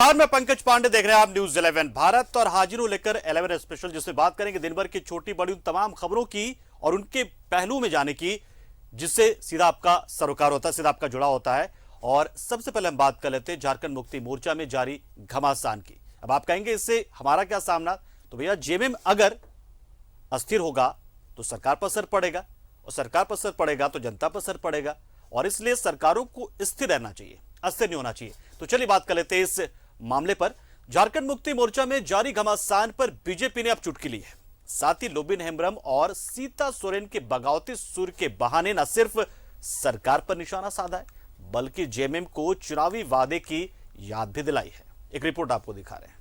नमस्कार, मैं पंकज पांडे, देख रहे हैं आप न्यूज 11 भारत और हाजिर हूं लेकर 11 स्पेशल, जिसमें बात करेंगे दिन भर की छोटी बड़ी उन तमाम खबरों की और उनके पहलू में जाने की जिससे सीधा आपका सरोकार होता है, सीधा आपका जुड़ा होता है। और सबसे पहले हम बात कर लेते हैं झारखंड मुक्ति मोर्चा में जारी घमासान की। अब आप कहेंगे इससे हमारा क्या सामना, तो भैया जेएमएम अगर अस्थिर होगा तो सरकार पर असर पड़ेगा और सरकार पर असर पड़ेगा तो जनता पर असर पड़ेगा, और इसलिए सरकारों को स्थिर रहना चाहिए, अस्थिर नहीं होना चाहिए। तो चलिए बात कर लेते हैं इस मामले पर। झारखंड मुक्ति मोर्चा में जारी घमासान पर बीजेपी ने अब चुटकी ली है। साथ ही लोबिन हेम्ब्रम और सीता सोरेन के बगावती सुर के बहाने न सिर्फ सरकार पर निशाना साधा है, बल्कि जेएमएम को चुनावी वादे की याद भी दिलाई है। एक रिपोर्ट आपको दिखा रहे हैं।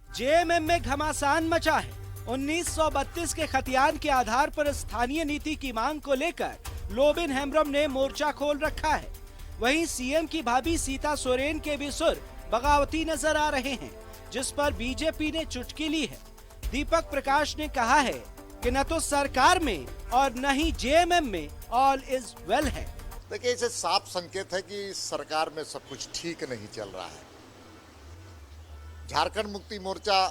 जेएमएम में घमासान मचा है। 1932 के खतियान के आधार पर स्थानीय नीति की मांग को लेकर लोबिन हेम्ब्रम ने मोर्चा खोल रखा है। वहीं सीएम की भाभी सीता सोरेन के भी सुर बगावती नजर आ रहे हैं, जिस पर बीजेपी ने चुटकी ली है। दीपक प्रकाश ने कहा है कि न तो सरकार में और न ही जेएमएम में ऑल इज वेल है। देखिए, इसे साफ संकेत है कि सरकार में सब कुछ ठीक नहीं चल रहा है। झारखंड मुक्ति मोर्चा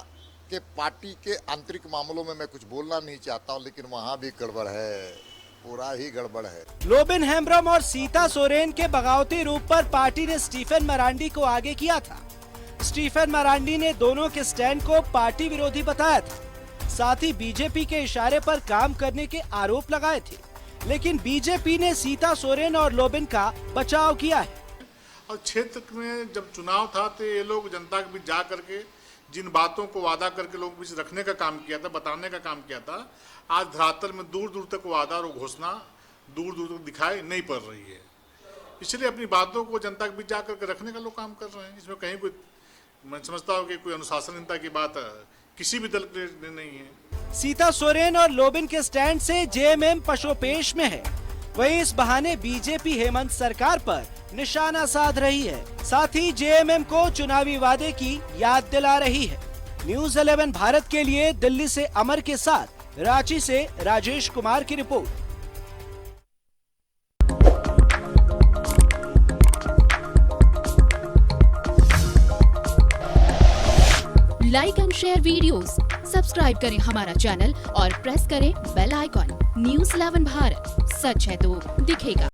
के पार्टी के आंतरिक मामलों में मैं कुछ बोलना नहीं चाहता हूं, लेकिन वहां भी गड़बड़ है, पूरा ही गड़बड़ है। लोबिन हेम्ब्रम और सीता सोरेन के बगावती रूप पर पार्टी ने स्टीफन मरांडी को आगे किया था। स्टीफन मरांडी ने दोनों के स्टैंड को पार्टी विरोधी बताया था, साथ ही बीजेपी के इशारे पर काम करने के आरोप लगाए थे। लेकिन बीजेपी ने सीता सोरेन और लोबिन का बचाव किया है। और क्षेत्र में जब चुनाव था तो ये लोग जनता के बीच जा करके जिन बातों को वादा करके लोगों के बीच रखने का काम किया था, बताने का काम किया था, आज धरातल में दूर दूर तक वादा और घोषणा दूर दूर तक दिखाई नहीं पड़ रही है। इसलिए अपनी बातों को जनता के बीच जा करके रखने का लोग काम कर रहे हैं। इसमें कहीं कोई, मैं समझता हूँ कि कोई अनुशासनहीनता की बात किसी भी दल के लिए नहीं है। सीता सोरेन और लोबिन के स्टैंड से जेएमएम पशोपेश में है। वहीं इस बहाने बीजेपी हेमंत सरकार पर निशाना साध रही है, साथ ही जेएमएम को चुनावी वादे की याद दिला रही है। न्यूज 11 भारत के लिए दिल्ली से अमर के साथ रांची से राजेश कुमार की report. Like and share videos, subscribe करें हमारा चैनल और प्रेस करें बेल आइकॉन। न्यूज 11 भारत, सच है तो दिखेगा।